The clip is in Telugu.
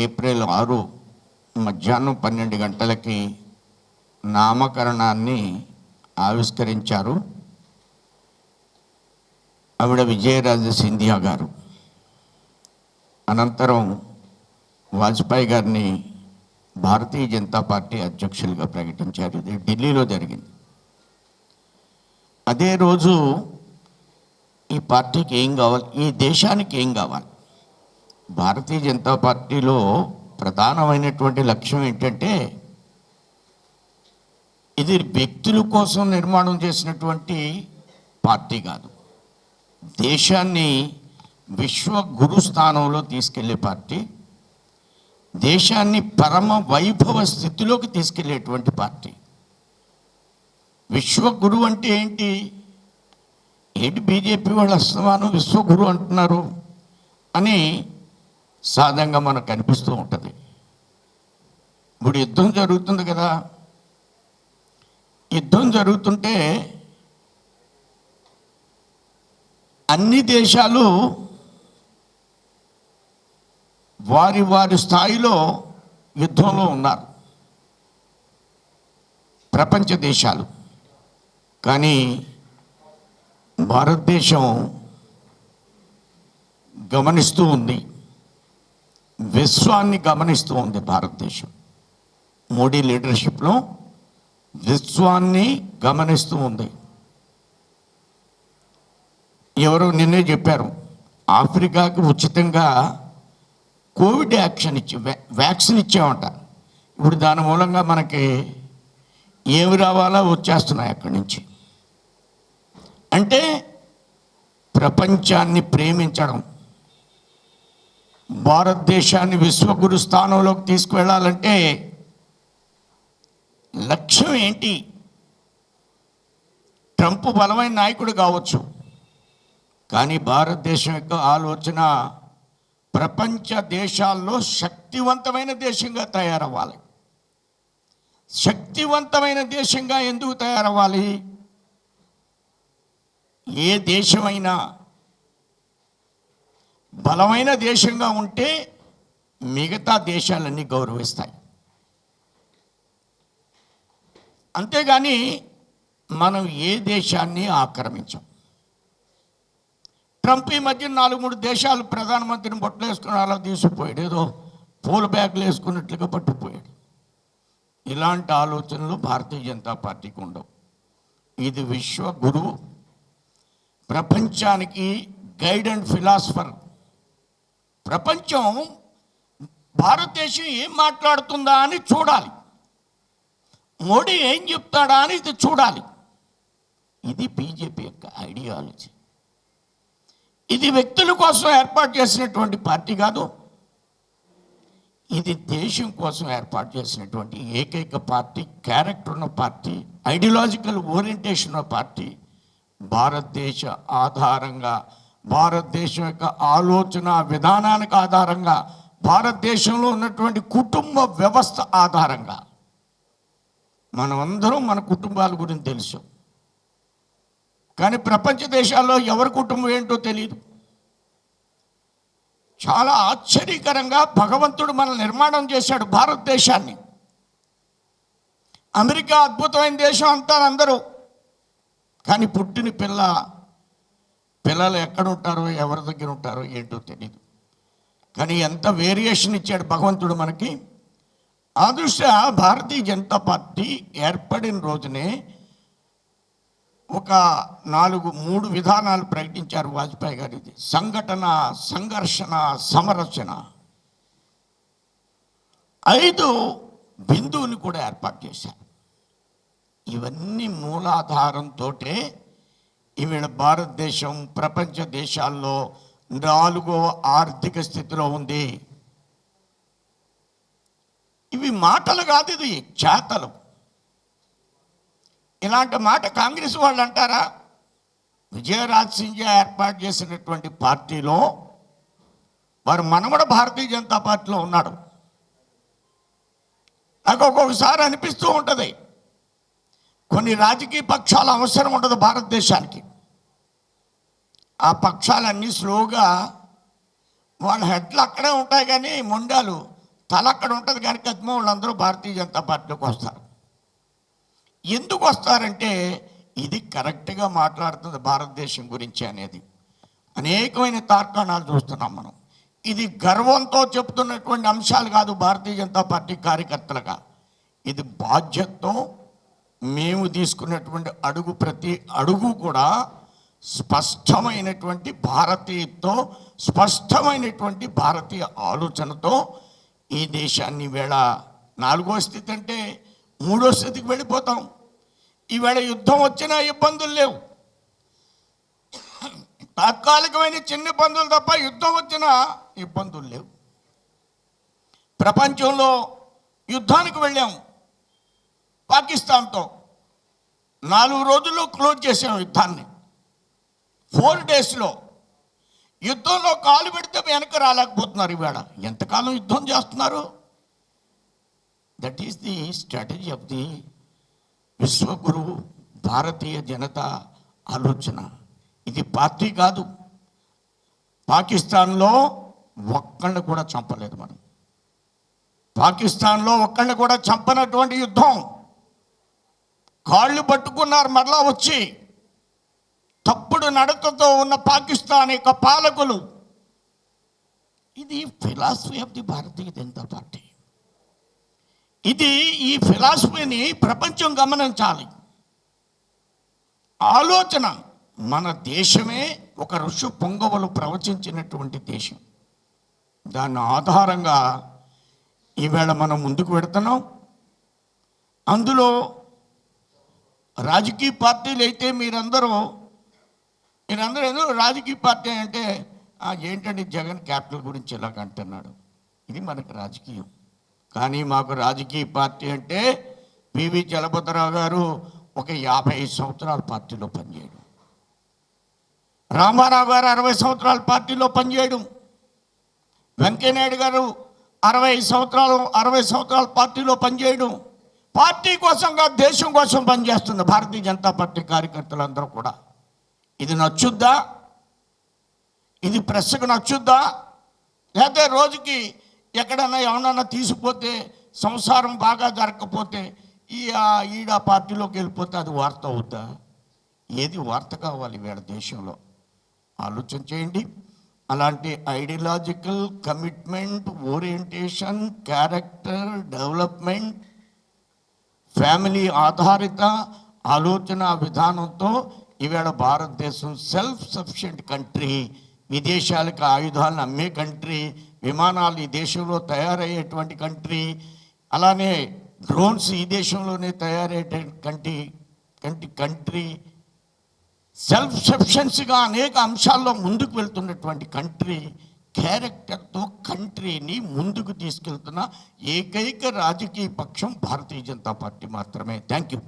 ఏప్రిల్ 6 మధ్యాహ్నం 12 గంటలకి నామకరణాన్ని ఆవిష్కరించారు. ఆవిడ విజయరాజ సింధియా గారు. అనంతరం వాజ్పేయి గారిని భారతీయ జనతా పార్టీ అధ్యక్షులుగా ప్రకటించారు. ఇది ఢిల్లీలో జరిగింది. అదే రోజు ఈ పార్టీకి ఏం కావాలి, ఈ దేశానికి ఏం కావాలి, భారతీయ జనతా పార్టీలో ప్రధానమైనటువంటి లక్ష్యం ఏంటంటే, ఇది వ్యక్తుల కోసం నిర్మాణం చేసినటువంటి పార్టీ కాదు, దేశాన్ని విశ్వ గురు స్థానంలో తీసుకెళ్లే పార్టీ, దేశాన్ని పరమ వైభవ స్థితిలోకి తీసుకెళ్లేటువంటి పార్టీ. విశ్వగురు అంటే ఏంటి? బీజేపీ వాళ్ళు అస్తమానం విశ్వగురు అంటున్నారు అని సాధారణంగా మనకు కనిపిస్తూ ఉంటుంది. ఇప్పుడు యుద్ధం జరుగుతుంది కదా, యుద్ధం జరుగుతుంటే అన్ని దేశాలు వారి వారి స్థాయిలో యుద్ధంలో ఉన్నారు, ప్రపంచ దేశాలు. కానీ భారతదేశం గమనిస్తూ ఉంది, విశ్వాన్ని గమనిస్తూ ఉంది. భారతదేశం మోడీ లీడర్షిప్లో విశ్వాన్ని గమనిస్తూ ఉంది. ఎవరో నిన్నే చెప్పారు, ఆఫ్రికాకి ఉచితంగా కోవిడ్ వ్యాక్సిన్ ఇచ్చామంట. ఇప్పుడు దాని మూలంగా మనకి ఏమి రావాలో వచ్చేస్తున్నాయి అక్కడి నుంచి. అంటే ప్రపంచాన్ని ప్రేమించడం, భారతదేశాన్ని విశ్వగురు స్థానంలోకి తీసుకువెళ్ళాలంటే లక్ష్యం ఏంటి? ట్రంప్ బలమైన నాయకుడు కావచ్చు, కానీ భారతదేశం యొక్క ఆలోచన ప్రపంచ దేశాల్లో శక్తివంతమైన దేశంగా తయారవ్వాలి. శక్తివంతమైన దేశంగా ఎందుకు తయారవ్వాలి? ఏ దేశమైనా బలమైన దేశంగా ఉంటే మిగతా దేశాలన్నీ గౌరవిస్తాయి. అంతేగాని మనం ఏ దేశాన్ని ఆక్రమించాం. ట్రంప్ ఈ మధ్య 4-3 దేశాలు ప్రధానమంత్రిని బొట్టలు వేసుకుని అలా తీసుకుపోయాడు, ఏదో పూల బ్యాగులు వేసుకున్నట్లుగా పట్టుకుపోయాడు. ఇలాంటి ఆలోచనలు భారతీయ జనతా పార్టీకి ఉండవు. ఇది విశ్వ గురువు, ప్రపంచానికి గైడ్ అండ్ ఫిలాసఫర్. ప్రపంచం భారతదేశం ఏం మాట్లాడుతుందా అని చూడాలి, మోడీ ఏం చెప్తాడా అని ఇది చూడాలి. ఇది బీజేపీ యొక్క ఐడియాలజీ. ఇది వ్యక్తుల కోసం ఏర్పాటు చేసినటువంటి పార్టీ కాదు, ఇది దేశం కోసం ఏర్పాటు చేసినటువంటి ఏకైక పార్టీ, క్యారెక్టర్ ఉన్న పార్టీ, ఐడియాలజికల్ ఓరియంటేషన్ ఉన్న పార్టీ. భారతదేశ ఆధారంగా, భారతదేశం యొక్క ఆలోచన విధానానికి ఆధారంగా, భారతదేశంలో ఉన్నటువంటి కుటుంబ వ్యవస్థ ఆధారంగా మనమందరం మన కుటుంబాల గురించి తెలుసు. కానీ ప్రపంచ దేశాల్లో ఎవరి కుటుంబం ఏంటో తెలియదు. చాలా ఆశ్చర్యకరంగా భగవంతుడు మనల్ని నిర్మాణం చేశాడు, భారతదేశాన్ని. అమెరికా అద్భుతమైన దేశం అంటారు అందరూ, కానీ పుట్టిన పిల్లలు ఎక్కడ ఉంటారో, ఎవరి దగ్గర ఉంటారో ఏంటో తెలియదు. కానీ ఎంత వేరియేషన్ ఇచ్చాడు భగవంతుడు మనకి. ఆ దృష్ట్యా భారతీయ జనతా పార్టీ ఏర్పడిన రోజునే ఒక 3 విధానాలు ప్రకటించారు వాజ్పేయి గారిది. సంఘటన, సంఘర్షణ, సమరచన. 5 బిందువుని కూడా ఏర్పాటు చేశారు. ఇవన్నీ మూలాధారంతో ఈవేళ భారతదేశం ప్రపంచ దేశాల్లో 4వ ఆర్థిక స్థితిలో ఉంది. ఇవి మాటలు కాదు, ఇది చేతలు. ఇలాంటి మాట కాంగ్రెస్ వాళ్ళు అంటారా? విజయరాజ్ సింధియా ఏర్పాటు చేసినటువంటి పార్టీలో వారు మనవడు భారతీయ జనతా పార్టీలో ఉన్నాడు. నాకు ఒక్కొక్కసారి అనిపిస్తూ ఉంటుంది, కొన్ని రాజకీయ పక్షాలు అవసరం ఉండదు భారతదేశానికి. ఆ పక్షాలన్నీ స్లోగా వాళ్ళ హెడ్లు అక్కడే ఉంటాయి, కానీ మొండాలు తల అక్కడ ఉంటుంది కానీ కద్మ వాళ్ళందరూ భారతీయ జనతా పార్టీలోకి వస్తారు. ఎందుకు వస్తారంటే ఇది కరెక్ట్గా మాట్లాడుతుంది భారతదేశం గురించి అనేది అనేకమైన తార్కాణాలు చూస్తున్నాం మనం. ఇది గర్వంతో చెప్తున్నటువంటి అంశాలు కాదు భారతీయ జనతా పార్టీ కార్యకర్తలుగా. ఇది బాధ్యతతో మేము తీసుకున్నటువంటి అడుగు, ప్రతి అడుగు కూడా స్పష్టమైనటువంటి భారతీయతో, స్పష్టమైనటువంటి భారతీయ ఆలోచనతో ఈ దేశాన్ని ఈవేళ 4వ స్థితి అంటే 3వ స్థితికి వెళ్ళిపోతాం. ఈవేళ యుద్ధం వచ్చినా ఇబ్బందులు లేవు, తాత్కాలికమైన చిన్న ఇబ్బందులు తప్ప యుద్ధం వచ్చినా ఇబ్బందులు లేవు. ప్రపంచంలో యుద్ధానికి వెళ్ళాం పాకిస్తాన్తో, 4 రోజుల్లో క్లోజ్ చేసాం యుద్ధాన్ని. 4 డేస్లో యుద్ధంలో కాలు పెడితే వెనక రాలేకపోతున్నారు. ఈవేళ ఎంతకాలం యుద్ధం చేస్తున్నారు? That is the strategy of the విశ్వగురువు భారతీయ జనతా ఆలోచన. ఇది పార్టీ కాదు. పాకిస్తాన్లో ఒక్కళ్ళని కూడా చంపలేదు మనం. పాకిస్తాన్లో ఒక్కళ్ళని కూడా చంపనటువంటి యుద్ధం. కాళ్ళు పట్టుకున్నారు మరలా వచ్చి. తప్పుడు నడతతో ఉన్న పాకిస్తాన్ యొక్క పాలకులు. ఇది philosophy of the Bharatiya Janata party. ఇది ఈ ఫిలాసఫీని ప్రపంచం గమనించాలి. ఆలోచన మన దేశమే ఒక ఋషి పొంగవలు ప్రవచించినటువంటి దేశం. దాని ఆధారంగా ఈవేళ మనం ముందుకు పెడుతున్నాం. అందులో రాజకీయ పార్టీలు అయితే మీరందరూ ఏదో రాజకీయ పార్టీ అంటే ఏంటంటే జగన్ క్యాపిటల్ గురించి ఇలాగ అంటున్నాడు. ఇది మనకు రాజకీయం. కానీ మాకు రాజకీయ పార్టీ అంటే పివి చలపతిరావు గారు ఒక 55 సంవత్సరాల పార్టీలో పనిచేయడం, రామారావు గారు 60 సంవత్సరాల పార్టీలో పనిచేయడం, వెంకయ్యనాయుడు గారు 60 సంవత్సరాల పార్టీలో పనిచేయడం. పార్టీ కోసంగా దేశం కోసం పనిచేస్తుంది భారతీయ జనతా పార్టీ కార్యకర్తలందరూ కూడా. ఇది నచ్చుద్దా? ఇది ప్రెస్కు నచ్చుద్దా? లేకపోతే రోజుకి ఎక్కడన్నా ఎవరన్నా తీసిపోతే, సంసారం బాగా జరగకపోతే ఈడ పార్టీలోకి వెళ్ళిపోతే అది వార్త అవుద్దా? ఏది వార్త కావాలి వీళ్ళ దేశంలో? ఆలోచన చేయండి. అలాంటి ideological commitment, orientation, character development, family ఆధారిత ఆలోచన విధానంతో ఈవేళ భారతదేశం సెల్ఫ్ సఫిషియెంట్ కంట్రీ. విదేశాలకు ఆయుధాలను అమ్మే కంట్రీ, విమానాలు ఈ దేశంలో తయారయ్యేటువంటి కంట్రీ, అలానే డ్రోన్స్ ఈ దేశంలోనే తయారయ్యే కంట్రీ, సెల్ఫ్ సఫిషియన్సీగా అనేక అంశాల్లో ముందుకు వెళ్తున్నటువంటి కంట్రీ, క్యారెక్టర్తో కంట్రీని ముందుకు తీసుకెళ్తున్న ఏకైక రాజకీయ పక్షం భారతీయ జనతా పార్టీ మాత్రమే. Thank you.